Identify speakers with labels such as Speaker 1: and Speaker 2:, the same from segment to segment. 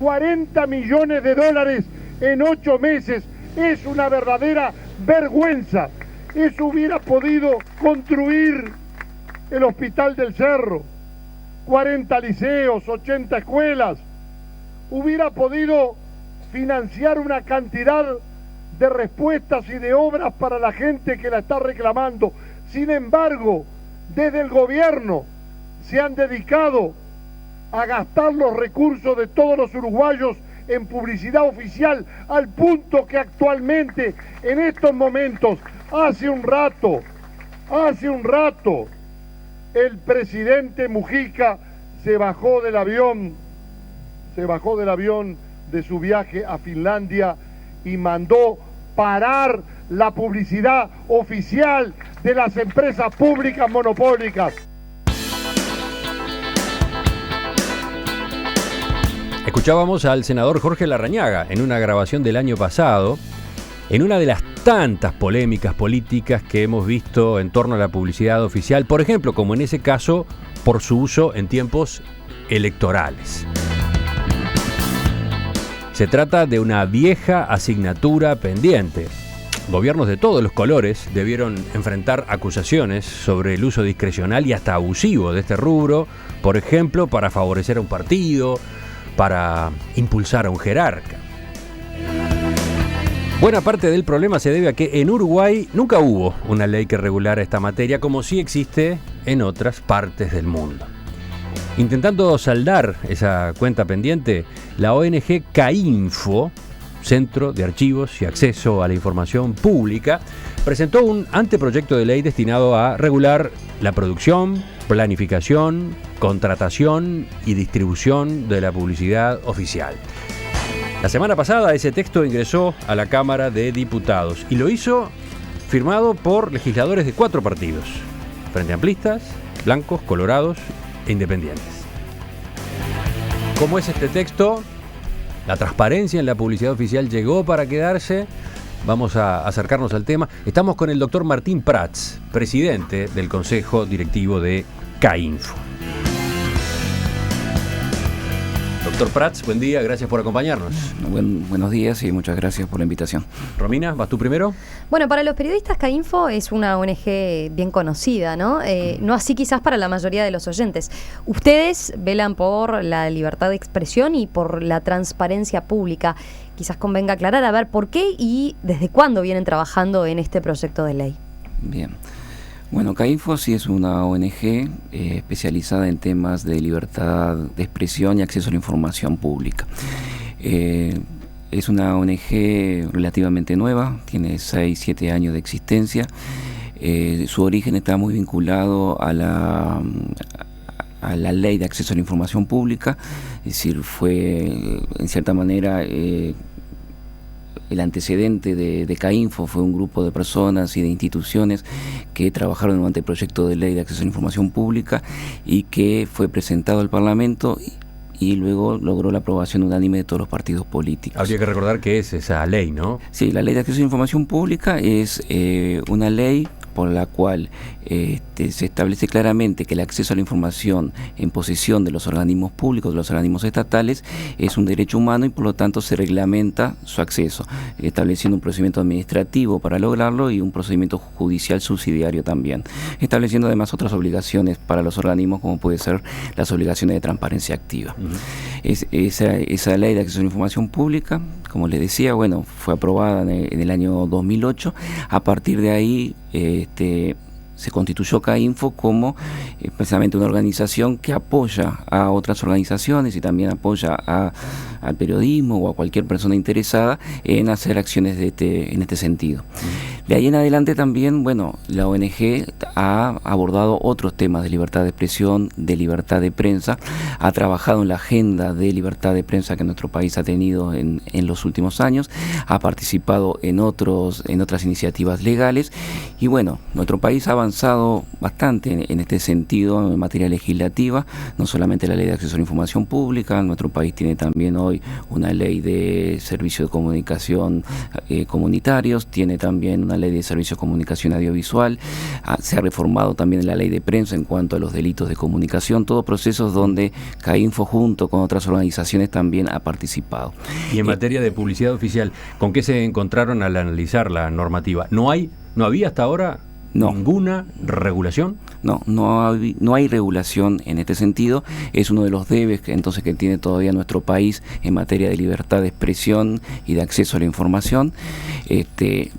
Speaker 1: 40 millones de dólares en 8 meses. Es una verdadera vergüenza. Eso hubiera podido construir el Hospital del Cerro, 40 liceos, 80 escuelas. Hubiera podido financiar una cantidad de respuestas y de obras para la gente que la está reclamando. Sin embargo, desde el gobierno se han dedicado a gastar los recursos de todos los uruguayos en publicidad oficial, al punto que actualmente, en estos momentos, hace un rato, el presidente Mujica se bajó del avión de su viaje a Finlandia y mandó parar la publicidad oficial de las empresas públicas monopólicas.
Speaker 2: Escuchábamos al senador Jorge Larrañaga en una grabación del año pasado, en una de las tantas polémicas políticas que hemos visto en torno a la publicidad oficial, por ejemplo, como en ese caso, por su uso en tiempos electorales. Se trata de una vieja asignatura pendiente. Gobiernos de todos los colores debieron enfrentar acusaciones sobre el uso discrecional y hasta abusivo de este rubro, por ejemplo, para favorecer a un partido, para impulsar a un jerarca. Buena parte del problema se debe a que en Uruguay nunca hubo una ley que regulara esta materia, como sí existe en otras partes del mundo. Intentando saldar esa cuenta pendiente, la ONG CAINFO, Centro de Archivos y Acceso a la Información Pública, presentó un anteproyecto de ley destinado a regular la producción, planificación, contratación y distribución de la publicidad oficial. La semana pasada ese texto ingresó a la Cámara de Diputados y lo hizo firmado por legisladores de 4 partidos: Frente Amplistas, blancos, colorados e independientes. ¿Cómo es este texto? La transparencia en la publicidad oficial llegó para quedarse. Vamos a acercarnos al tema. Estamos con el doctor Martín Prats, presidente del Consejo Directivo de CAINFO. Doctor Prats, buen día, gracias por acompañarnos.
Speaker 3: Buenos días y muchas gracias por la invitación.
Speaker 2: Romina, ¿vas tú primero?
Speaker 4: Bueno, para los periodistas, CAINFO es una ONG bien conocida, ¿no? No así quizás para la mayoría de los oyentes. Ustedes velan por la libertad de expresión y por la transparencia pública. Quizás convenga aclarar, a ver, ¿por qué y desde cuándo vienen trabajando en este proyecto de ley?
Speaker 3: Bien. Bueno, CAINFO sí es una ONG especializada en temas de libertad de expresión y acceso a la información pública. Es una ONG relativamente nueva, tiene 6-7 años de existencia. Su origen está muy vinculado a la ley de acceso a la información pública, es decir, fue en cierta manera el antecedente de CAINFO fue un grupo de personas y de instituciones que trabajaron en un anteproyecto de ley de acceso a la información pública y que fue presentado al Parlamento y luego logró la aprobación unánime de todos los partidos políticos.
Speaker 2: Habría que recordar que es esa ley, ¿no?
Speaker 3: Sí, la ley de acceso a la información pública es una ley por la cual se establece claramente que el acceso a la información en posesión de los organismos públicos, de los organismos estatales, es un derecho humano y por lo tanto se reglamenta su acceso, estableciendo un procedimiento administrativo para lograrlo y un procedimiento judicial subsidiario también, estableciendo además otras obligaciones para los organismos como puede ser las obligaciones de transparencia activa. Esa ley de acceso a la información pública, como les decía, bueno, fue aprobada en el año 2008. A partir de ahí se constituyó CAINFO como precisamente una organización que apoya a otras organizaciones y también apoya al periodismo o a cualquier persona interesada en hacer acciones en este sentido. De ahí en adelante también, bueno, la ONG ha abordado otros temas de libertad de expresión, de libertad de prensa, ha trabajado en la agenda de libertad de prensa que nuestro país ha tenido en los últimos años, ha participado en otras iniciativas legales y bueno, nuestro país ha avanzado bastante en este sentido en materia legislativa, no solamente la ley de acceso a la información pública, nuestro país tiene también hoy una ley de servicios de comunicación comunitarios, tiene también una una ley de servicios de comunicación audiovisual, se ha reformado también la ley de prensa en cuanto a los delitos de comunicación, todos procesos donde CAINFO junto con otras organizaciones también ha participado.
Speaker 2: Y en materia de publicidad oficial, ¿con qué se encontraron al analizar la normativa? ¿No había hasta ahora ninguna regulación?
Speaker 3: No hay regulación en este sentido. Es uno de los debes que tiene todavía nuestro país en materia de libertad de expresión y de acceso a la información.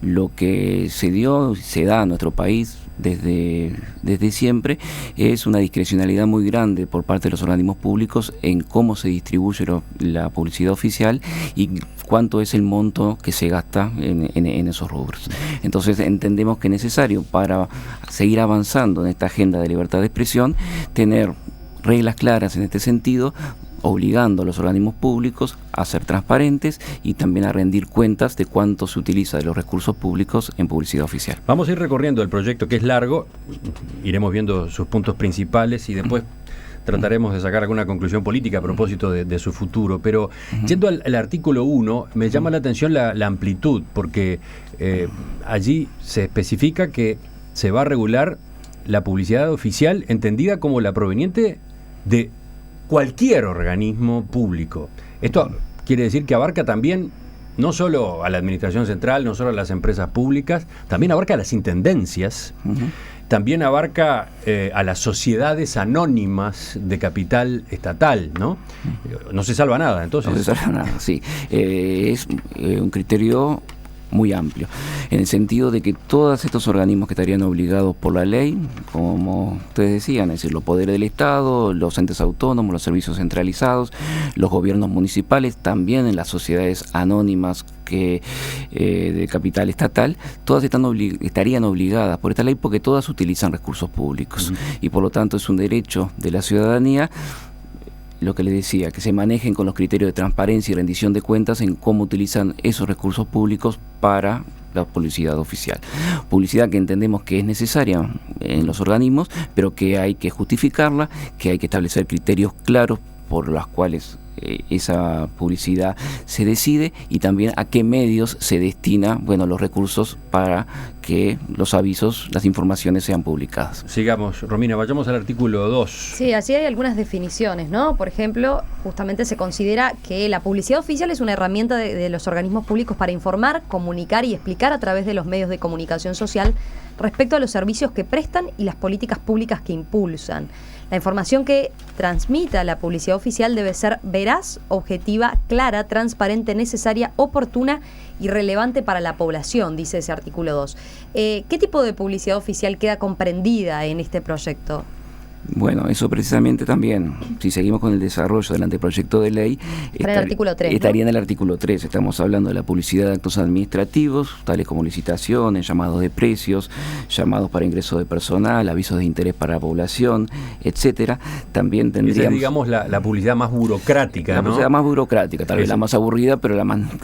Speaker 3: Lo que se da a nuestro país desde siempre es una discrecionalidad muy grande por parte de los organismos públicos en cómo se distribuye la publicidad oficial y cuánto es el monto que se gasta en esos rubros. Entonces entendemos que es necesario, para seguir avanzando en esta agenda de libertad de expresión, tener reglas claras en este sentido, obligando a los organismos públicos a ser transparentes y también a rendir cuentas de cuánto se utiliza de los recursos públicos en publicidad oficial.
Speaker 2: Vamos a ir recorriendo el proyecto, que es largo, iremos viendo sus puntos principales y después trataremos de sacar alguna conclusión política a propósito de su futuro, pero yendo al artículo 1, me llama la atención la amplitud, porque allí se especifica que se va a regular la publicidad oficial entendida como la proveniente de cualquier organismo público. Esto quiere decir que abarca también no solo a la administración central, no solo a las empresas públicas, también abarca a las intendencias, también abarca a las sociedades anónimas de capital estatal, ¿no? No se salva nada, entonces.
Speaker 3: No se salva nada, sí. Es un criterio muy amplio, en el sentido de que todos estos organismos que estarían obligados por la ley, como ustedes decían, es decir, los poderes del Estado, los entes autónomos, los servicios centralizados, los gobiernos municipales, también en las sociedades anónimas de capital estatal, todas estarían obligadas por esta ley porque todas utilizan recursos públicos y por lo tanto es un derecho de la ciudadanía, lo que les decía, que se manejen con los criterios de transparencia y rendición de cuentas en cómo utilizan esos recursos públicos para la publicidad oficial. Publicidad que entendemos que es necesaria en los organismos, pero que hay que justificarla, que hay que establecer criterios claros por los cuales esa publicidad se decide y también a qué medios se destina, los recursos para que los avisos, las informaciones sean publicadas.
Speaker 2: Sigamos, Romina, vayamos al artículo 2.
Speaker 4: Sí, así hay algunas definiciones, ¿no? Por ejemplo, justamente se considera que la publicidad oficial es una herramienta de los organismos públicos para informar, comunicar y explicar a través de los medios de comunicación social respecto a los servicios que prestan y las políticas públicas que impulsan. La información que transmita la publicidad oficial debe ser veraz, objetiva, clara, transparente, necesaria, oportuna y relevante para la población, dice ese artículo 2. ¿Qué tipo de publicidad oficial queda comprendida en este proyecto?
Speaker 3: Bueno, eso precisamente también, si seguimos con el desarrollo del anteproyecto de ley, estaría en el artículo 3. Estamos hablando de la publicidad de actos administrativos, tales como licitaciones, llamados de precios, llamados para ingreso de personal, avisos de interés para la población, etcétera. También tendríamos...
Speaker 2: Esa es, digamos, la publicidad más burocrática,
Speaker 3: La
Speaker 2: ¿no?
Speaker 3: publicidad más burocrática, tal vez la más aburrida, pero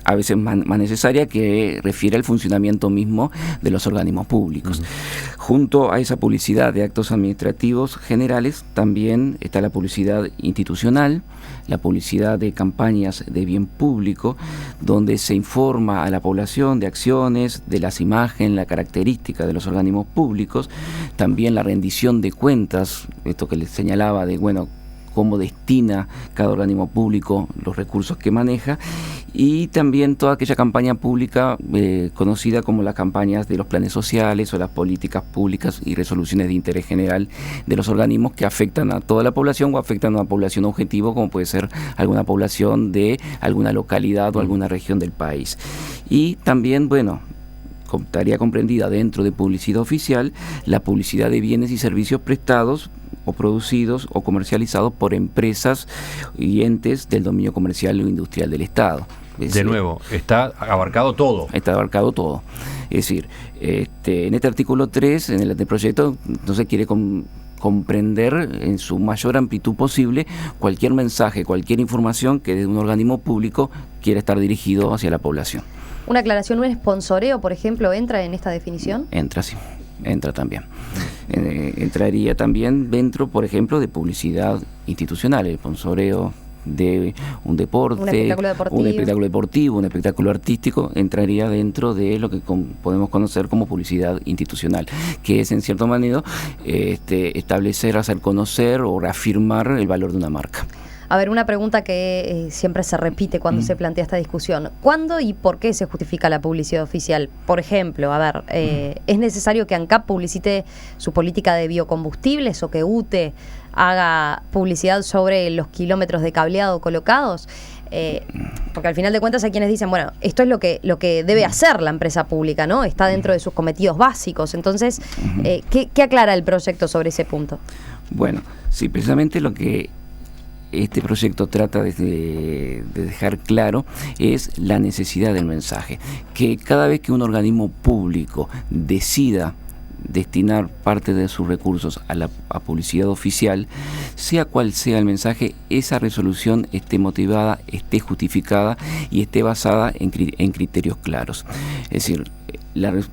Speaker 3: a veces más necesaria, que refiere al funcionamiento mismo de los organismos públicos. Junto a esa publicidad de actos administrativos generales, también está la publicidad institucional, la publicidad de campañas de bien público, donde se informa a la población de acciones, de las imágenes, la característica de los organismos públicos, también la rendición de cuentas, esto que les señalaba de, cómo destina cada organismo público los recursos que maneja, y también toda aquella campaña pública conocida como las campañas de los planes sociales o las políticas públicas y resoluciones de interés general de los organismos que afectan a toda la población o afectan a una población objetivo, como puede ser alguna población de alguna localidad o alguna región del país. Y también, estaría comprendida dentro de publicidad oficial la publicidad de bienes y servicios prestados o producidos o comercializados por empresas y entes del dominio comercial o industrial del Estado.
Speaker 2: De nuevo, está abarcado todo.
Speaker 3: Está abarcado todo. Es decir, en este artículo 3, en el anteproyecto, no se quiere comprender en su mayor amplitud posible cualquier mensaje, cualquier información que desde un organismo público quiera estar dirigido hacia la población.
Speaker 4: ¿Una aclaración, un sponsoreo, por ejemplo, entra en esta definición?
Speaker 3: Entra, sí. Entra también. Entraría también dentro, por ejemplo, de publicidad institucional, el sponsoreo de un deporte, un espectáculo deportivo, un espectáculo artístico, entraría dentro de lo que podemos conocer como publicidad institucional, que es en cierto manera establecer, hacer conocer o reafirmar el valor de una marca.
Speaker 4: A ver, una pregunta que siempre se repite cuando se plantea esta discusión. ¿Cuándo y por qué se justifica la publicidad oficial? Por ejemplo, a ver, ¿es necesario que ANCAP publicite su política de biocombustibles o que UTE haga publicidad sobre los kilómetros de cableado colocados? Porque al final de cuentas hay quienes dicen, bueno, esto es lo que debe hacer la empresa pública, ¿no? Está dentro de sus cometidos básicos. Entonces, ¿qué aclara el proyecto sobre ese punto?
Speaker 3: Bueno, sí, precisamente lo que este proyecto trata de dejar claro es la necesidad del mensaje, que cada vez que un organismo público decida destinar parte de sus recursos a publicidad oficial, sea cual sea el mensaje, esa resolución esté motivada, esté justificada y esté basada en criterios claros. Es decir,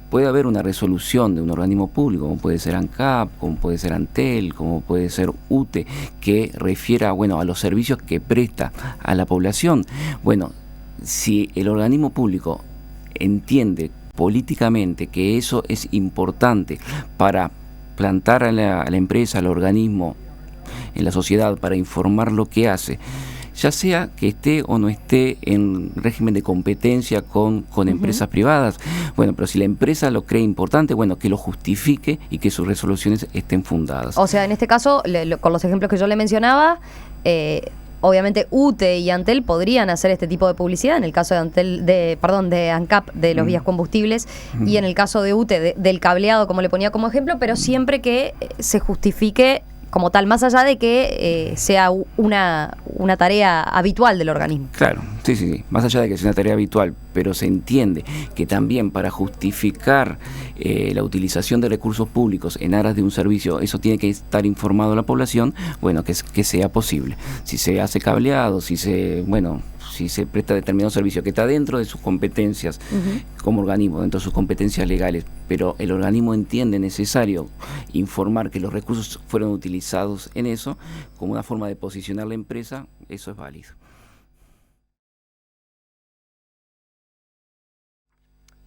Speaker 3: puede haber una resolución de un organismo público, como puede ser ANCAP, como puede ser Antel, como puede ser UTE, que refiera, a los servicios que presta a la población. Bueno, si el organismo público entiende políticamente que eso es importante para plantar a la empresa, al organismo, en la sociedad, para informar lo que hace, ya sea que esté o no esté en régimen de competencia con empresas privadas. Bueno, pero si la empresa lo cree importante, que lo justifique y que sus resoluciones estén fundadas.
Speaker 4: O sea, en este caso, con los ejemplos que yo le mencionaba, obviamente UTE y Antel podrían hacer este tipo de publicidad, en el caso de ANCAP, de los vías combustibles, y en el caso de UTE, del cableado, como le ponía como ejemplo, pero siempre que se justifique como tal, más allá de que sea una tarea habitual del organismo.
Speaker 3: Claro, sí, más allá de que sea una tarea habitual, pero se entiende que también para justificar la utilización de recursos públicos en aras de un servicio, eso tiene que estar informado a la población, que sea posible. Si se hace cableado, si se presta determinado servicio que está dentro de sus competencias como organismo, dentro de sus competencias legales, pero el organismo entiende necesario informar que los recursos fueron utilizados en eso, como una forma de posicionar la empresa, eso es válido.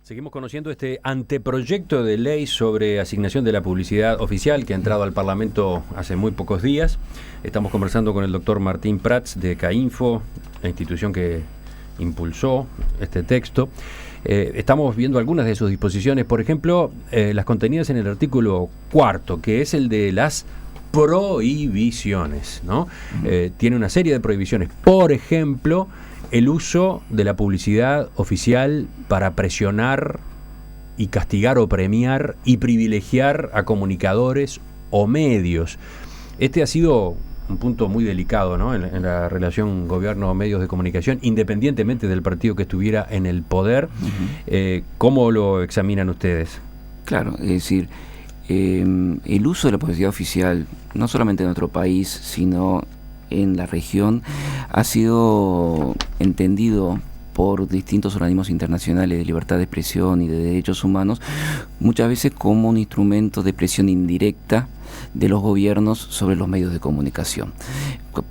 Speaker 2: Seguimos conociendo este anteproyecto de ley sobre asignación de la publicidad oficial que ha entrado al Parlamento hace muy pocos días. Estamos conversando con el doctor Martín Prats de CAINFO, la institución que impulsó este texto. Estamos viendo algunas de sus disposiciones, por ejemplo, las contenidas en el artículo 4, que es el de las prohibiciones, ¿no? Tiene una serie de prohibiciones. Por ejemplo, el uso de la publicidad oficial para presionar y castigar o premiar y privilegiar a comunicadores o medios. Este ha sido un punto muy delicado, ¿no? en la relación gobierno-medios de comunicación, independientemente del partido que estuviera en el poder. ¿Cómo lo examinan ustedes?
Speaker 3: Claro, es decir, el uso de la publicidad oficial, no solamente en nuestro país, sino en la región, ha sido entendido por distintos organismos internacionales de libertad de expresión y de derechos humanos, muchas veces como un instrumento de presión indirecta de los gobiernos sobre los medios de comunicación,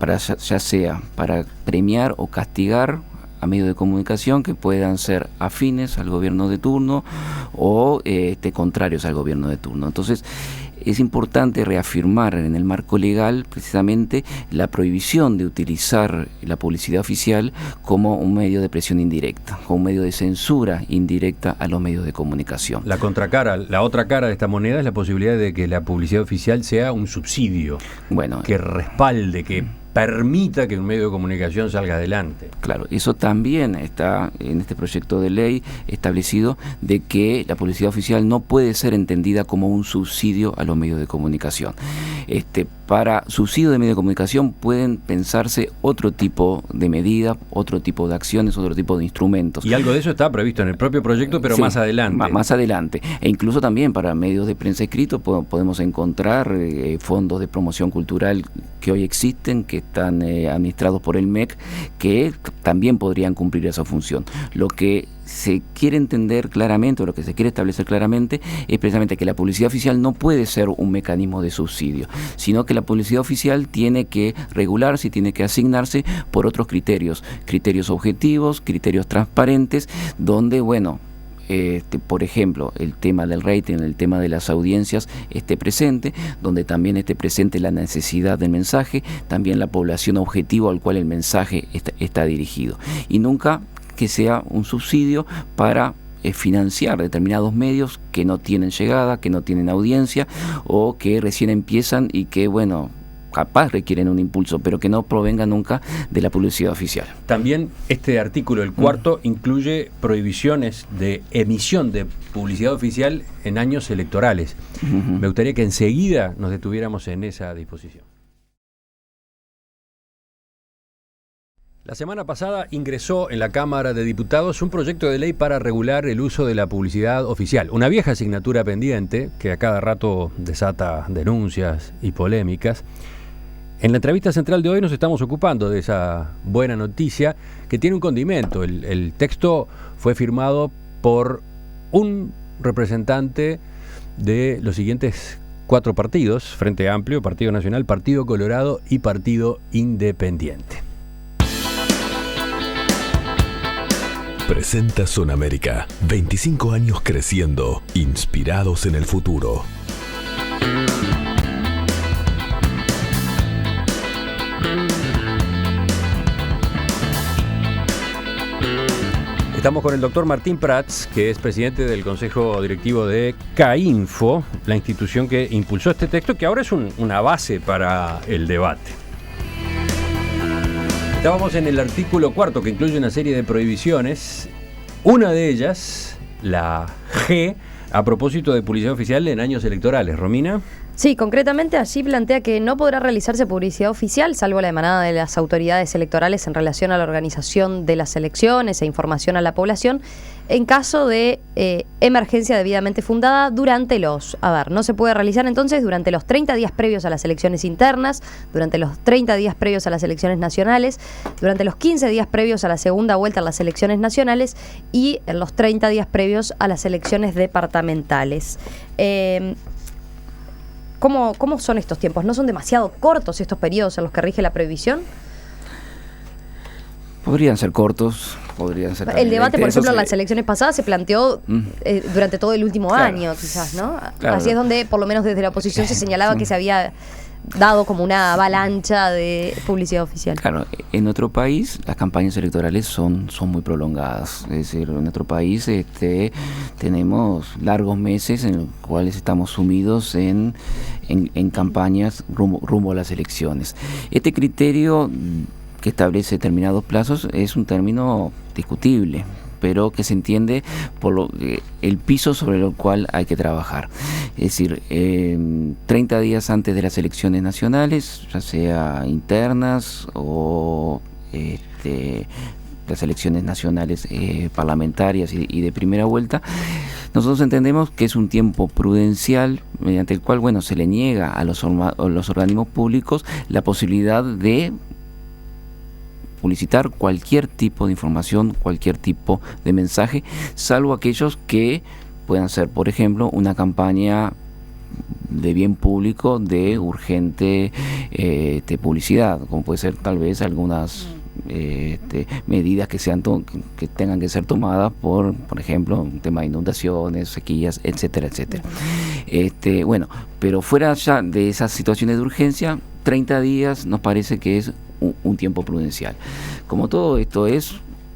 Speaker 3: ya sea para premiar o castigar a medios de comunicación que puedan ser afines al gobierno de turno o contrarios al gobierno de turno. Entonces, es importante reafirmar en el marco legal precisamente la prohibición de utilizar la publicidad oficial como un medio de presión indirecta, como un medio de censura indirecta a los medios de comunicación.
Speaker 2: La contracara, la otra cara de esta moneda es la posibilidad de que la publicidad oficial sea un subsidio, que respalde, que permita que un medio de comunicación salga adelante.
Speaker 3: Claro, eso también está en este proyecto de ley establecido, de que la publicidad oficial no puede ser entendida como un subsidio a los medios de comunicación. Para subsidio de medios de comunicación pueden pensarse otro tipo de medidas, otro tipo de acciones, otro tipo de instrumentos.
Speaker 2: Y algo de eso está previsto en el propio proyecto, pero sí, más adelante.
Speaker 3: Más adelante. E incluso también para medios de prensa escritos podemos encontrar fondos de promoción cultural que hoy existen, que que están administrados por el MEC, que también podrían cumplir esa función. Lo que se quiere entender claramente, o lo que se quiere establecer claramente, es precisamente que la publicidad oficial no puede ser un mecanismo de subsidio, sino que la publicidad oficial tiene que regularse y tiene que asignarse por otros criterios objetivos, criterios transparentes, donde, bueno, por ejemplo, el tema del rating, el tema de las audiencias esté presente, donde también esté presente la necesidad del mensaje, también la población objetivo al cual el mensaje está dirigido, y nunca que sea un subsidio para financiar determinados medios que no tienen llegada, que no tienen audiencia, o que recién empiezan y que, bueno, capaz requieren un impulso, pero que no provenga nunca de la publicidad oficial.
Speaker 2: También este artículo, el cuarto, incluye prohibiciones de emisión de publicidad oficial en años electorales. Me gustaría que enseguida nos detuviéramos en esa disposición. La semana pasada ingresó en la Cámara de Diputados un proyecto de ley para regular el uso de la publicidad oficial, una vieja asignatura pendiente que a cada rato desata denuncias y polémicas. En la entrevista central de hoy nos estamos ocupando de esa buena noticia que tiene un condimento. El texto fue firmado por un representante de los siguientes 4 partidos: Frente Amplio, Partido Nacional, Partido Colorado y Partido Independiente.
Speaker 5: Presenta Zona América, 25 años creciendo, inspirados en el futuro.
Speaker 2: Estamos con el doctor Martín Prats, que es presidente del Consejo Directivo de CAINFO, la institución que impulsó este texto, que ahora es una base para el debate. Estábamos en el artículo 4, que incluye una serie de prohibiciones. Una de ellas, la G, a propósito de publicidad oficial en años electorales. ¿Romina?
Speaker 4: Sí, concretamente allí plantea que no podrá realizarse publicidad oficial, salvo la emanada de las autoridades electorales en relación a la organización de las elecciones e información a la población, en caso de emergencia debidamente fundada durante no se puede realizar entonces durante los 30 días previos a las elecciones internas, durante los 30 días previos a las elecciones nacionales, durante los 15 días previos a la segunda vuelta a las elecciones nacionales y en los 30 días previos a las elecciones departamentales. ¿Cómo son estos tiempos? ¿No son demasiado cortos estos periodos en los que rige la prohibición?
Speaker 3: Podrían ser cortos, podrían ser...
Speaker 4: El debate, por ejemplo, en las elecciones pasadas se planteó durante todo el último año, quizás, ¿no?
Speaker 3: Claro.
Speaker 4: Así es donde, por lo menos desde la oposición, se señalaba que se había dado como una avalancha de publicidad oficial.
Speaker 3: Claro, en nuestro país las campañas electorales son muy prolongadas. Es decir, en nuestro país tenemos largos meses en los cuales estamos sumidos en campañas rumbo a las elecciones. Este criterio que establece determinados plazos es un término discutible, pero que se entiende por el piso sobre el cual hay que trabajar. Es decir, 30 días antes de las elecciones nacionales, ya sea internas o las elecciones nacionales parlamentarias y de primera vuelta, nosotros entendemos que es un tiempo prudencial mediante el cual, bueno, se le niega a los organismos públicos la posibilidad de publicitar cualquier tipo de información, cualquier tipo de mensaje, salvo aquellos que puedan ser, por ejemplo, una campaña de bien público de urgente publicidad, como puede ser tal vez algunas medidas que tengan que ser tomadas por ejemplo, un tema de inundaciones, sequías, etcétera, etcétera. Bueno, pero fuera ya de esas situaciones de urgencia, 30 días nos parece que es un tiempo prudencial. Como todo esto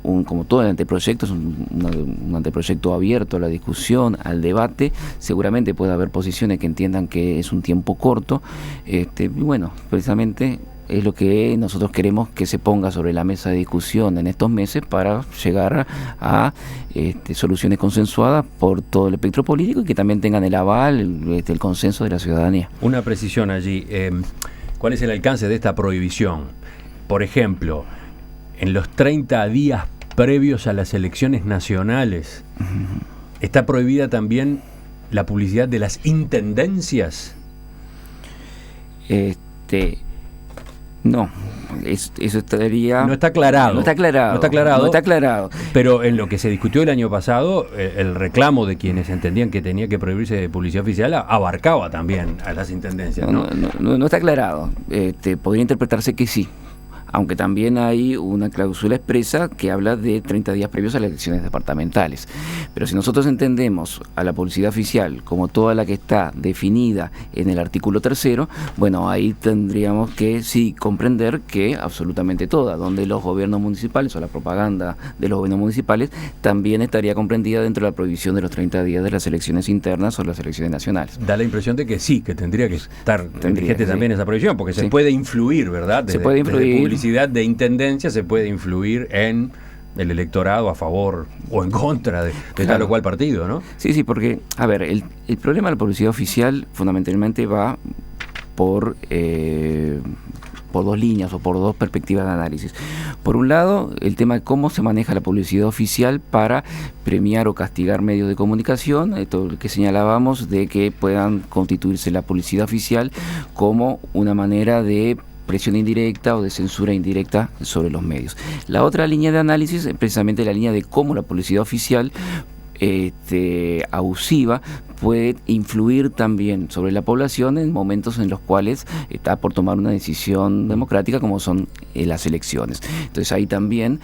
Speaker 3: como todo el anteproyecto, es un anteproyecto abierto a la discusión, al debate, seguramente puede haber posiciones que entiendan que es un tiempo corto, y bueno, precisamente es lo que nosotros queremos que se ponga sobre la mesa de discusión en estos meses para llegar a soluciones consensuadas por todo el espectro político y que también tengan el aval, el consenso de la ciudadanía.
Speaker 2: Una precisión allí. ¿Cuál es el alcance de esta prohibición? Por ejemplo, en los 30 días previos a las elecciones nacionales, ¿está prohibida también la publicidad de las intendencias?
Speaker 3: No, eso estaría...
Speaker 2: No está aclarado.
Speaker 3: No está aclarado.
Speaker 2: No está aclarado.
Speaker 3: No está aclarado.
Speaker 2: Pero en lo que se discutió el año pasado, el reclamo de quienes entendían que tenía que prohibirse publicidad oficial abarcaba también a las intendencias, ¿no?
Speaker 3: No está aclarado. Podría interpretarse que sí, aunque también hay una cláusula expresa que habla de 30 días previos a las elecciones departamentales. Pero si nosotros entendemos a la publicidad oficial como toda la que está definida en el artículo 3º, bueno, ahí tendríamos que sí comprender que absolutamente toda, donde los gobiernos municipales o la propaganda de los gobiernos municipales también estaría comprendida dentro de la prohibición de los 30 días de las elecciones internas o las elecciones nacionales.
Speaker 2: Da la impresión de que sí, que tendría que estar vigente también esa prohibición, porque se
Speaker 3: Sí.
Speaker 2: puede influir, ¿verdad?
Speaker 3: Se puede influir.
Speaker 2: Desde publicidad de intendencia se puede influir en el electorado a favor o en contra de
Speaker 3: Claro.
Speaker 2: tal o cual partido, ¿no?
Speaker 3: Sí, porque, a ver, el problema de la publicidad oficial fundamentalmente va por dos líneas o por dos perspectivas de análisis. Por un lado, el tema de cómo se maneja la publicidad oficial para premiar o castigar medios de comunicación, esto que señalábamos de que puedan constituirse la publicidad oficial como una manera de presión indirecta o de censura indirecta sobre los medios. La otra línea de análisis es precisamente la línea de cómo la publicidad oficial abusiva puede influir también sobre la población en momentos en los cuales está por tomar una decisión democrática como son las elecciones. Entonces ahí también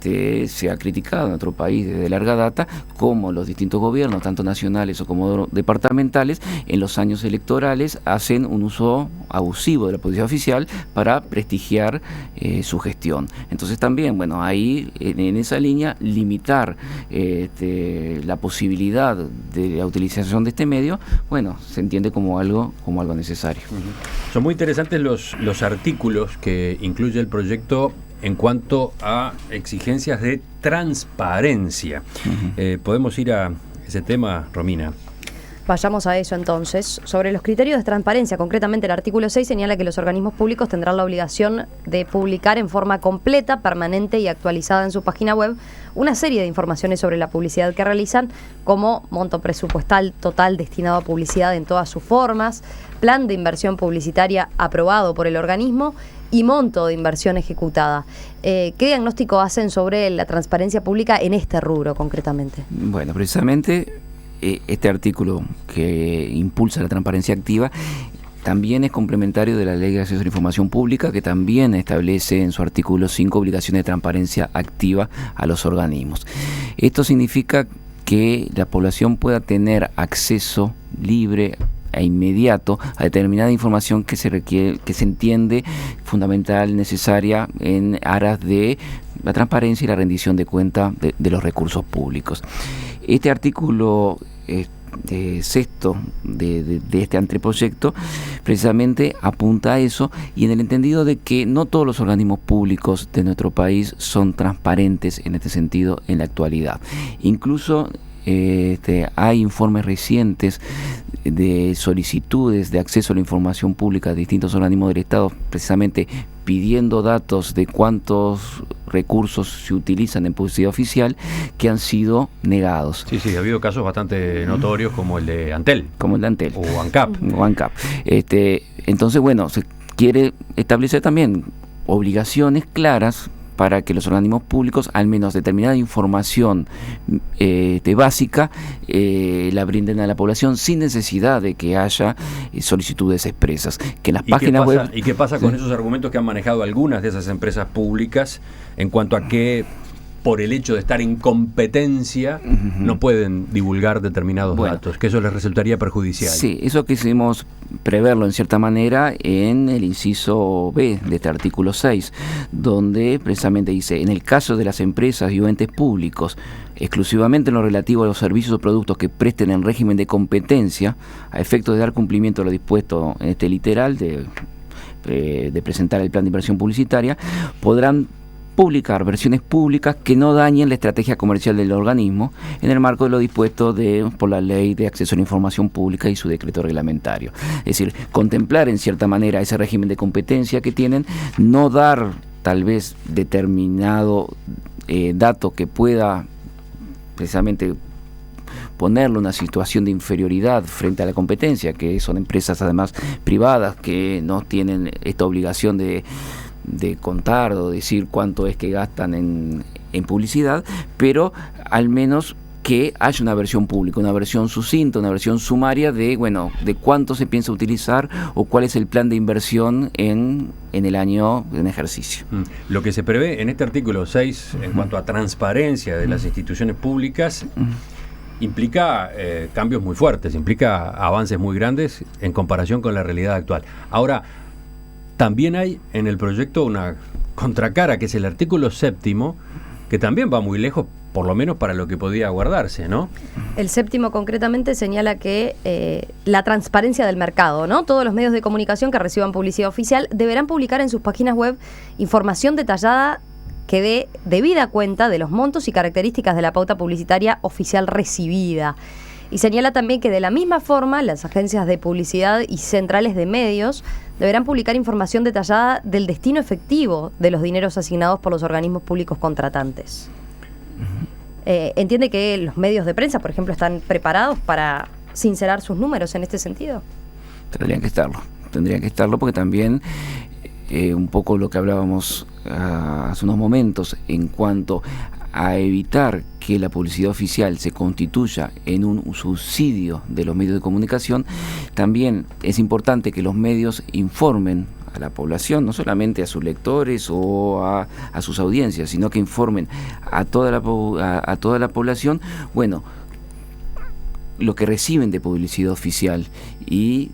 Speaker 3: se ha criticado en nuestro país desde larga data cómo los distintos gobiernos, tanto nacionales o como departamentales, en los años electorales hacen un uso abusivo de la publicidad oficial para prestigiar su gestión. Entonces también, bueno, ahí en esa línea limitar la posibilidad de la utilización de este medio, bueno, se entiende como algo necesario.
Speaker 2: Son muy interesantes los artículos que incluye el proyecto en cuanto a exigencias de transparencia. Podemos ir a ese tema, Romina.
Speaker 4: Vayamos a eso entonces. Sobre los criterios de transparencia, concretamente el artículo 6 señala que los organismos públicos tendrán la obligación de publicar en forma completa, permanente y actualizada en su página web una serie de informaciones sobre la publicidad que realizan, como monto presupuestal total destinado a publicidad en todas sus formas, plan de inversión publicitaria aprobado por el organismo y monto de inversión ejecutada. ¿Qué diagnóstico hacen sobre la transparencia pública en este rubro concretamente?
Speaker 3: Bueno, precisamente este artículo que impulsa la transparencia activa también es complementario de la Ley de Acceso a la Información Pública, que también establece en su artículo 5 obligaciones de transparencia activa a los organismos. Esto significa que la población pueda tener acceso libre e inmediato a determinada información que se requiere, que se entiende fundamental, necesaria en aras de la transparencia y la rendición de cuenta de los recursos públicos. Este artículo sexto de este anteproyecto precisamente apunta a eso, y en el entendido de que no todos los organismos públicos de nuestro país son transparentes en este sentido en la actualidad. Incluso hay informes recientes de solicitudes de acceso a la información pública de distintos organismos del Estado, precisamente pidiendo datos de cuántos recursos se utilizan en publicidad oficial, que han sido negados.
Speaker 2: Sí, ha habido casos bastante notorios como el de Antel.
Speaker 3: Como el de Antel.
Speaker 2: O ANCAP.
Speaker 3: Entonces, bueno, se quiere establecer también obligaciones claras para que los organismos públicos, al menos determinada información básica, la brinden a la población sin necesidad de que haya solicitudes expresas. Que en las páginas web...
Speaker 2: ¿Y qué pasa con esos argumentos que han manejado algunas de esas empresas públicas en cuanto a que por el hecho de estar en competencia no pueden divulgar determinados datos, que eso les resultaría perjudicial?
Speaker 3: Sí, eso quisimos preverlo en cierta manera en el inciso B de este artículo 6, donde precisamente dice: en el caso de las empresas y entes públicos, exclusivamente en lo relativo a los servicios o productos que presten en régimen de competencia, a efectos de dar cumplimiento a lo dispuesto en este literal de presentar el plan de inversión publicitaria, podrán publicar versiones públicas que no dañen la estrategia comercial del organismo en el marco de lo dispuesto por la Ley de Acceso a la Información Pública y su decreto reglamentario. Es decir, contemplar en cierta manera ese régimen de competencia que tienen, no dar tal vez determinado dato que pueda precisamente ponerlo en una situación de inferioridad frente a la competencia, que son empresas además privadas que no tienen esta obligación de de contar o decir cuánto es que gastan en publicidad, pero al menos que haya una versión pública, una versión sucinta, una versión sumaria de cuánto se piensa utilizar o cuál es el plan de inversión en el año en ejercicio.
Speaker 2: Lo que se prevé en este artículo 6 en cuanto a transparencia de las instituciones públicas implica cambios muy fuertes, implica avances muy grandes en comparación con la realidad actual. Ahora, también hay en el proyecto una contracara, que es el artículo 7º, que también va muy lejos, por lo menos para lo que podía guardarse, ¿no?
Speaker 4: El 7º concretamente señala que la transparencia del mercado, ¿no? Todos los medios de comunicación que reciban publicidad oficial deberán publicar en sus páginas web información detallada que dé debida cuenta de los montos y características de la pauta publicitaria oficial recibida. Y señala también que de la misma forma las agencias de publicidad y centrales de medios deberán publicar información detallada del destino efectivo de los dineros asignados por los organismos públicos contratantes. ¿Entiende que los medios de prensa, por ejemplo, están preparados para sincerar sus números en este sentido?
Speaker 3: Tendrían que estarlo porque también un poco lo que hablábamos hace unos momentos en cuanto a evitar que la publicidad oficial se constituya en un subsidio de los medios de comunicación, también es importante que los medios informen a la población, no solamente a sus lectores o a sus audiencias, sino que informen a toda la población, lo que reciben de publicidad oficial, y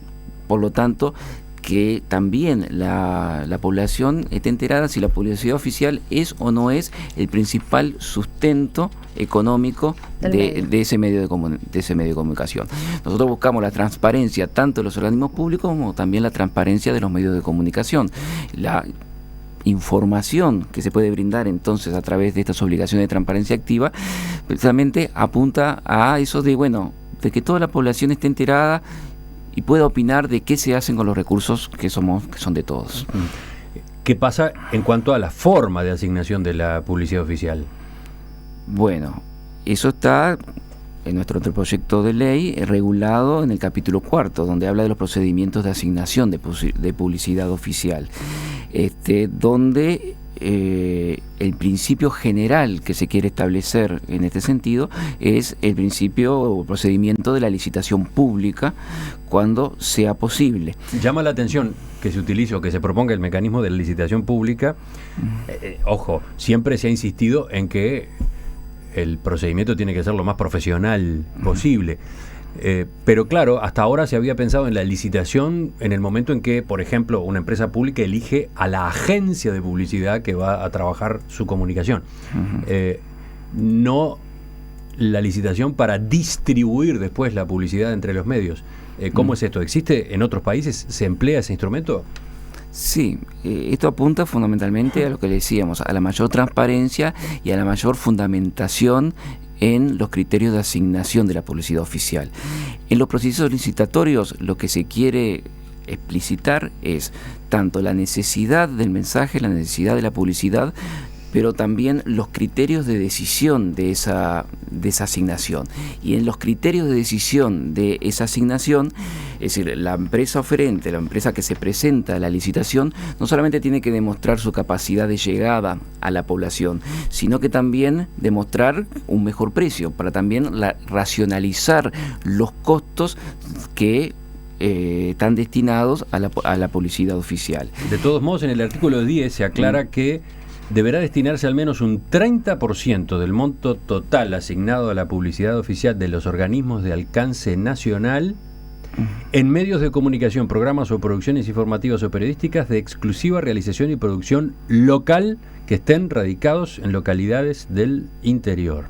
Speaker 3: por lo tanto que también la población esté enterada si la publicidad oficial es o no es el principal sustento económico de ese medio de comunicación. Nosotros buscamos la transparencia tanto de los organismos públicos como también la transparencia de los medios de comunicación. La información que se puede brindar entonces a través de estas obligaciones de transparencia activa precisamente apunta a eso de que toda la población esté enterada y pueda opinar de qué se hacen con los recursos que son de todos.
Speaker 2: ¿Qué pasa en cuanto a la forma de asignación de la publicidad oficial?
Speaker 3: Bueno, eso está en nuestro anteproyecto de ley regulado en el capítulo 4, donde habla de los procedimientos de asignación de publicidad oficial, donde el principio general que se quiere establecer en este sentido es el principio o procedimiento de la licitación pública cuando sea posible.
Speaker 2: Llama la atención que se utilice o que se proponga el mecanismo de la licitación pública. Ojo, siempre se ha insistido en que el procedimiento tiene que ser lo más profesional posible. Pero claro, hasta ahora se había pensado en la licitación en el momento en que, por ejemplo, una empresa pública elige a la agencia de publicidad que va a trabajar su comunicación. No la licitación para distribuir después la publicidad entre los medios. ¿Cómo es esto? ¿Existe en otros países? ¿Se emplea ese instrumento?
Speaker 3: Sí, esto apunta fundamentalmente a lo que le decíamos, a la mayor transparencia y a la mayor fundamentación en los criterios de asignación de la publicidad oficial. En los procesos licitatorios lo que se quiere explicitar es tanto la necesidad del mensaje, la necesidad de la publicidad, pero también los criterios de decisión de esa asignación. Y en los criterios de decisión de esa asignación, es decir, la empresa oferente, la empresa que se presenta a la licitación, no solamente tiene que demostrar su capacidad de llegada a la población, sino que también demostrar un mejor precio, para también racionalizar los costos que están destinados a la publicidad oficial.
Speaker 2: De todos modos, en el artículo 10 se aclara que deberá destinarse al menos un 30% del monto total asignado a la publicidad oficial de los organismos de alcance nacional en medios de comunicación, programas o producciones informativas o periodísticas de exclusiva realización y producción local que estén radicados en localidades del interior.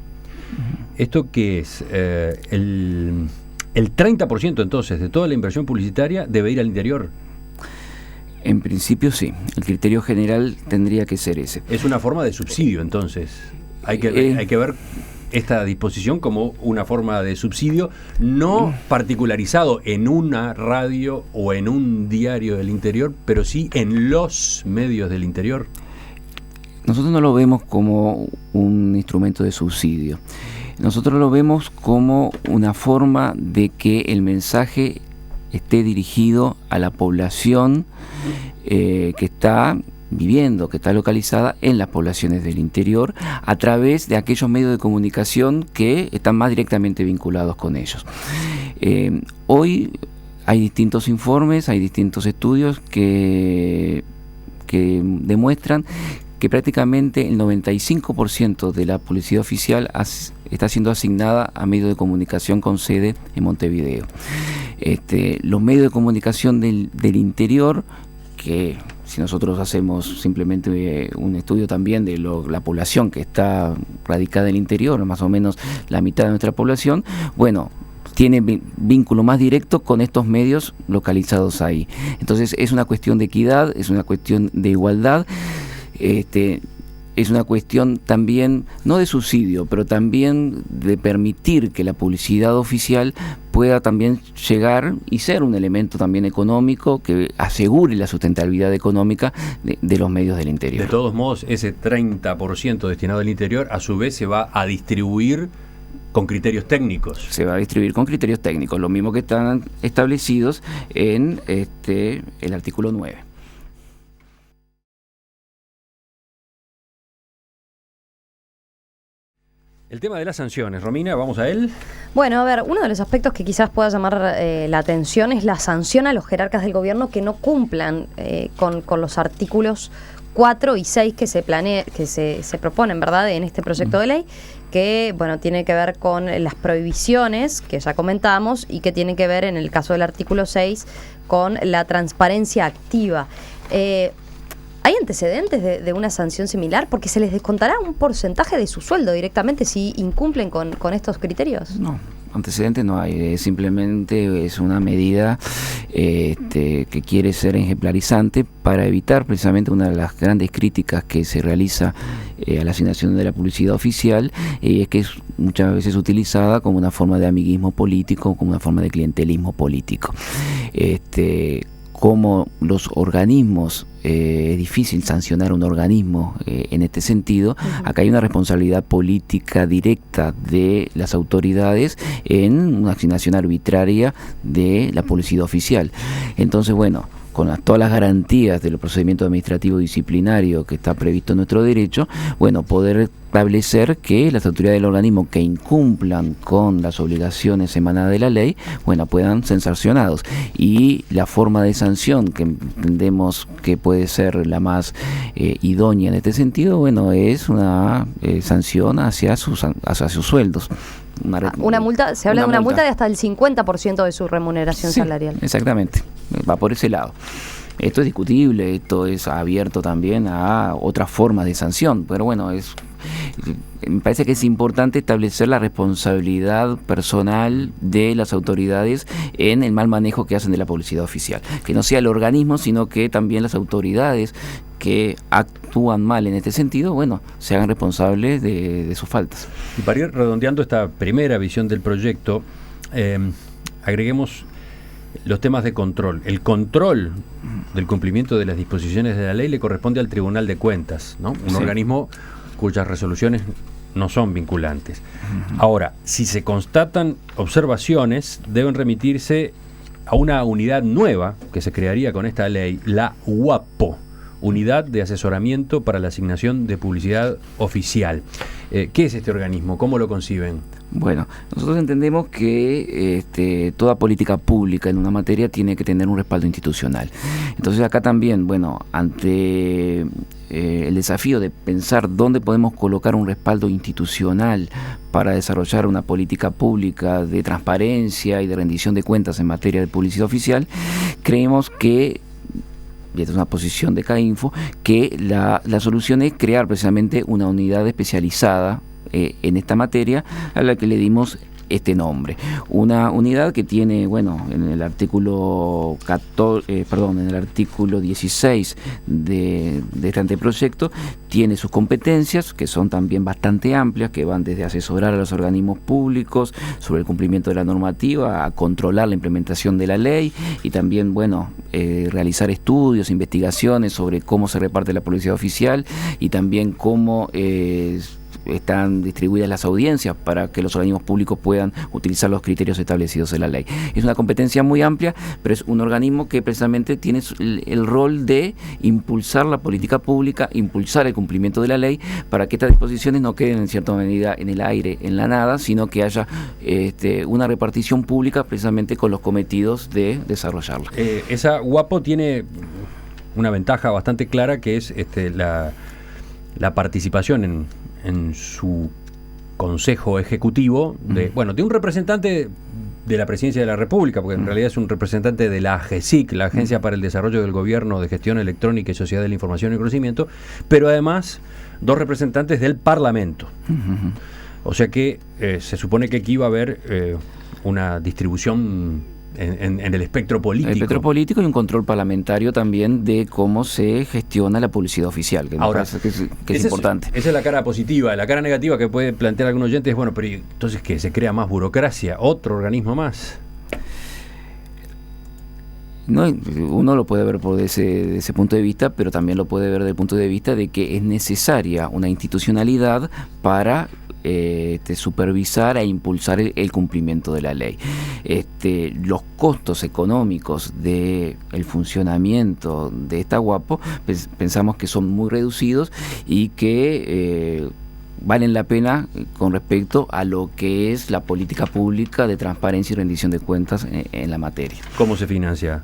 Speaker 2: ¿Esto qué es? El 30% entonces de toda la inversión publicitaria debe ir al interior.
Speaker 3: En principio sí, el criterio general tendría que ser ese.
Speaker 2: Es una forma de subsidio entonces. Hay que ver esta disposición como una forma de subsidio no particularizado en una radio o en un diario del interior, pero sí en los medios del interior.
Speaker 3: Nosotros no lo vemos como un instrumento de subsidio. Nosotros lo vemos como una forma de que el mensaje esté dirigido a la población que está viviendo, que está localizada en las poblaciones del interior, a través de aquellos medios de comunicación que están más directamente vinculados con ellos. Hoy hay distintos informes, hay distintos estudios que demuestran que prácticamente el 95% de la publicidad oficial está siendo asignada a medios de comunicación con sede en Montevideo. Los medios de comunicación del interior, que si nosotros hacemos simplemente un estudio también de la población que está radicada en el interior, más o menos la mitad de nuestra población, bueno, tiene vínculo más directo con estos medios localizados ahí. Entonces es una cuestión de equidad, es una cuestión de igualdad, es una cuestión también, no de subsidio, pero también de permitir que la publicidad oficial pueda también llegar y ser un elemento también económico que asegure la sustentabilidad económica de los medios del interior.
Speaker 2: De todos modos, ese 30% destinado al interior, a su vez se va a distribuir con criterios técnicos.
Speaker 3: Se va a distribuir con criterios técnicos, lo mismo que están establecidos en el artículo 9.
Speaker 2: El tema de las sanciones, Romina, ¿vamos a él?
Speaker 4: Bueno, a ver, uno de los aspectos que quizás pueda llamar la atención es la sanción a los jerarcas del gobierno que no cumplan con los artículos 4 y 6 que se proponen, ¿verdad?, en este proyecto de ley, que, bueno, tiene que ver con las prohibiciones que ya comentamos y que tiene que ver, en el caso del artículo 6, con la transparencia activa. ¿Hay antecedentes de una sanción similar? Porque se les descontará un porcentaje de su sueldo directamente si incumplen con estos criterios.
Speaker 3: No, antecedentes no hay, simplemente es una medida que quiere ser ejemplarizante para evitar precisamente una de las grandes críticas que se realiza a la asignación de la publicidad oficial, es que es muchas veces utilizada como una forma de amiguismo político, como una forma de clientelismo político. Como los organismos, es difícil sancionar un organismo en este sentido. Acá hay una responsabilidad política directa de las autoridades en una asignación arbitraria de la publicidad oficial. Entonces, bueno, con todas las garantías del procedimiento administrativo disciplinario que está previsto en nuestro derecho, bueno, poder establecer que las autoridades del organismo que incumplan con las obligaciones emanadas de la ley, bueno, puedan ser sancionados. Y la forma de sanción que entendemos que puede ser la más idónea en este sentido, bueno, es una sanción hacia sus sueldos.
Speaker 4: Una multa, se habla de una multa de hasta el 50% de su remuneración salarial.
Speaker 3: Exactamente, va por ese lado. Esto es discutible, esto es abierto también a otras formas de sanción, pero bueno, me parece que es importante establecer la responsabilidad personal de las autoridades en el mal manejo que hacen de la publicidad oficial. Que no sea el organismo, sino que también las autoridades que actúan mal en este sentido, bueno, se hagan responsables de sus faltas.
Speaker 2: Y para ir redondeando esta primera visión del proyecto, agreguemos los temas de control. El control del cumplimiento de las disposiciones de la ley le corresponde al Tribunal de Cuentas, ¿no? Un organismo cuyas resoluciones no son vinculantes. Ahora, si se constatan observaciones, deben remitirse a una unidad nueva que se crearía con esta ley, la UAPO, Unidad de Asesoramiento para la Asignación de Publicidad Oficial. ¿Qué es este organismo? ¿Cómo lo conciben?
Speaker 3: Bueno, nosotros entendemos que toda política pública en una materia tiene que tener un respaldo institucional. Entonces acá también, bueno, ante el desafío de pensar dónde podemos colocar un respaldo institucional para desarrollar una política pública de transparencia y de rendición de cuentas en materia de publicidad oficial, creemos que, y esta es una posición de CAINFO, que la solución es crear precisamente una unidad especializada en esta materia, a la que le dimos este nombre. Una unidad que tiene, bueno, en el artículo 16 de este anteproyecto, tiene sus competencias, que son también bastante amplias, que van desde asesorar a los organismos públicos sobre el cumplimiento de la normativa, a controlar la implementación de la ley, y también, bueno, realizar estudios, investigaciones sobre cómo se reparte la publicidad oficial, y también cómo están distribuidas las audiencias para que los organismos públicos puedan utilizar los criterios establecidos en la ley. Es una competencia muy amplia, pero es un organismo que precisamente tiene el rol de impulsar la política pública, impulsar el cumplimiento de la ley, para que estas disposiciones no queden en cierta medida en el aire, en la nada, sino que haya una repartición pública precisamente con los cometidos de desarrollarla.
Speaker 2: Esa Guapo tiene una ventaja bastante clara, que es la participación en su consejo ejecutivo de un representante de la Presidencia de la República, porque en realidad es un representante de la AGESIC, la Agencia para el Desarrollo del Gobierno de Gestión Electrónica y Sociedad de la Información y Conocimiento, pero además 2 representantes del Parlamento. O sea que se supone que aquí va a haber una distribución en el espectro político.
Speaker 3: El espectro político y un control parlamentario también de cómo se gestiona la publicidad oficial, que
Speaker 2: ahora,
Speaker 3: me parece que es importante.
Speaker 2: Esa es la cara positiva. La cara negativa que puede plantear algún oyente es, bueno, pero entonces ¿qué? ¿Se crea más burocracia? ¿Otro organismo más?
Speaker 3: No, uno lo puede ver desde ese punto de vista, pero también lo puede ver desde el punto de vista de que es necesaria una institucionalidad para supervisar e impulsar el cumplimiento de la ley. Los costos económicos del funcionamiento de esta Guapo pensamos que son muy reducidos y que valen la pena con respecto a lo que es la política pública de transparencia y rendición de cuentas en la materia.
Speaker 2: ¿Cómo se financia?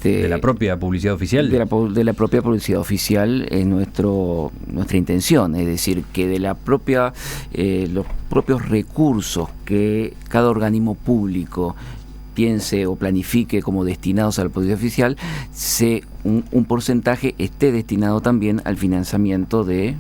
Speaker 2: ¿De la propia publicidad oficial?
Speaker 3: De la propia publicidad oficial es nuestra intención, es decir, que de los propios recursos que cada organismo público piense o planifique como destinados a la publicidad oficial, un porcentaje esté destinado también al financiamiento de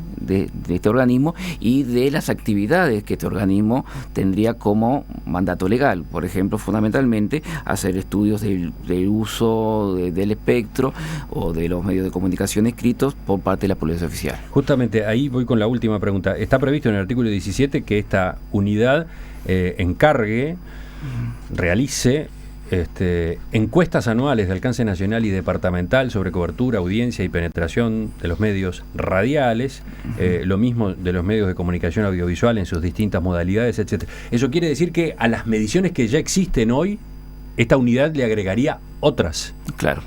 Speaker 3: este organismo y de las actividades que este organismo tendría como mandato legal. Por ejemplo, fundamentalmente, hacer estudios del uso del espectro o de los medios de comunicación escritos por parte de la publicidad oficial.
Speaker 2: Justamente ahí voy con la última pregunta. Está previsto en el artículo 17 que esta unidad realice encuestas anuales de alcance nacional y departamental sobre cobertura, audiencia y penetración de los medios radiales, lo mismo de los medios de comunicación audiovisual en sus distintas modalidades, etcétera. Eso quiere decir que a las mediciones que ya existen hoy, esta unidad le agregaría otras.
Speaker 3: Claro,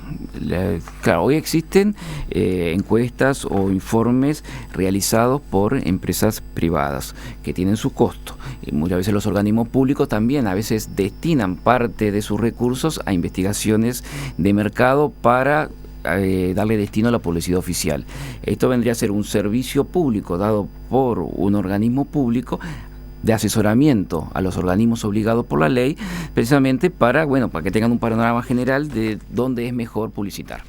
Speaker 3: hoy existen encuestas o informes realizados por empresas privadas que tienen su costo. Muchas veces los organismos públicos también a veces destinan parte de sus recursos a investigaciones de mercado para darle destino a la publicidad oficial. Esto vendría a ser un servicio público dado por un organismo público de asesoramiento a los organismos obligados por la ley, precisamente para que tengan un panorama general de dónde es mejor publicitar.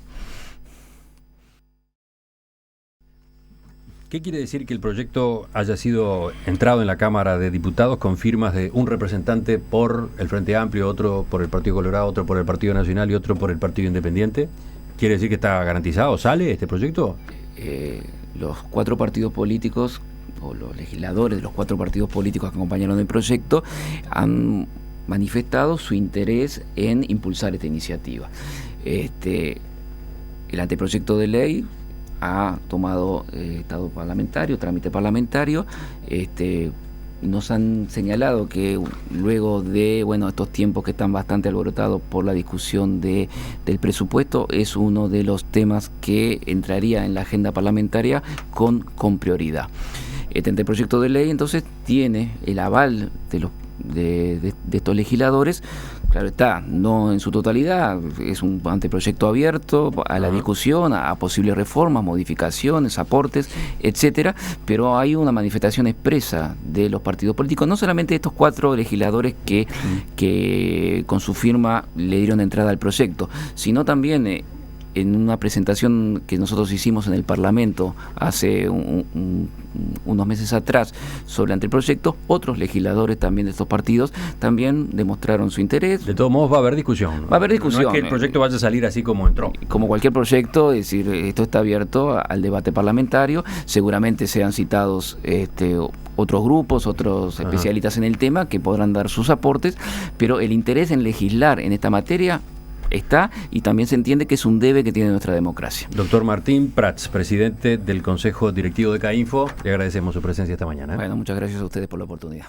Speaker 2: ¿Qué quiere decir que el proyecto haya sido entrado en la Cámara de Diputados con firmas de un representante por el Frente Amplio, otro por el Partido Colorado, otro por el Partido Nacional y otro por el Partido Independiente? ¿Quiere decir que está garantizado? ¿Sale este proyecto?
Speaker 3: Los 4 partidos políticos o los legisladores de los 4 partidos políticos que acompañaron el proyecto han manifestado su interés en impulsar esta iniciativa. El anteproyecto de ley ha tomado estado parlamentario, trámite parlamentario. Nos han señalado que luego de estos tiempos que están bastante alborotados por la discusión del presupuesto, es uno de los temas que entraría en la agenda parlamentaria con prioridad. Este anteproyecto de ley entonces tiene el aval de estos legisladores. Claro está, no en su totalidad, es un anteproyecto abierto a la discusión, a posibles reformas, modificaciones, aportes, etcétera, pero hay una manifestación expresa de los partidos políticos, no solamente de estos 4 legisladores que con su firma le dieron entrada al proyecto, sino también en una presentación que nosotros hicimos en el Parlamento hace unos meses atrás sobre el anteproyecto, otros legisladores también de estos partidos también demostraron su interés.
Speaker 2: De todos modos va a haber discusión.
Speaker 3: Va a haber discusión.
Speaker 2: No es que el proyecto vaya a salir así como entró.
Speaker 3: Como cualquier proyecto, es decir, esto está abierto al debate parlamentario, seguramente sean citados otros grupos, otros especialistas en el tema que podrán dar sus aportes, pero el interés en legislar en esta materia está, y también se entiende que es un debe que tiene nuestra democracia.
Speaker 2: Doctor Martín Prats, presidente del Consejo Directivo de CAINFO, le agradecemos su presencia esta mañana.
Speaker 3: Bueno, muchas gracias a ustedes por la oportunidad.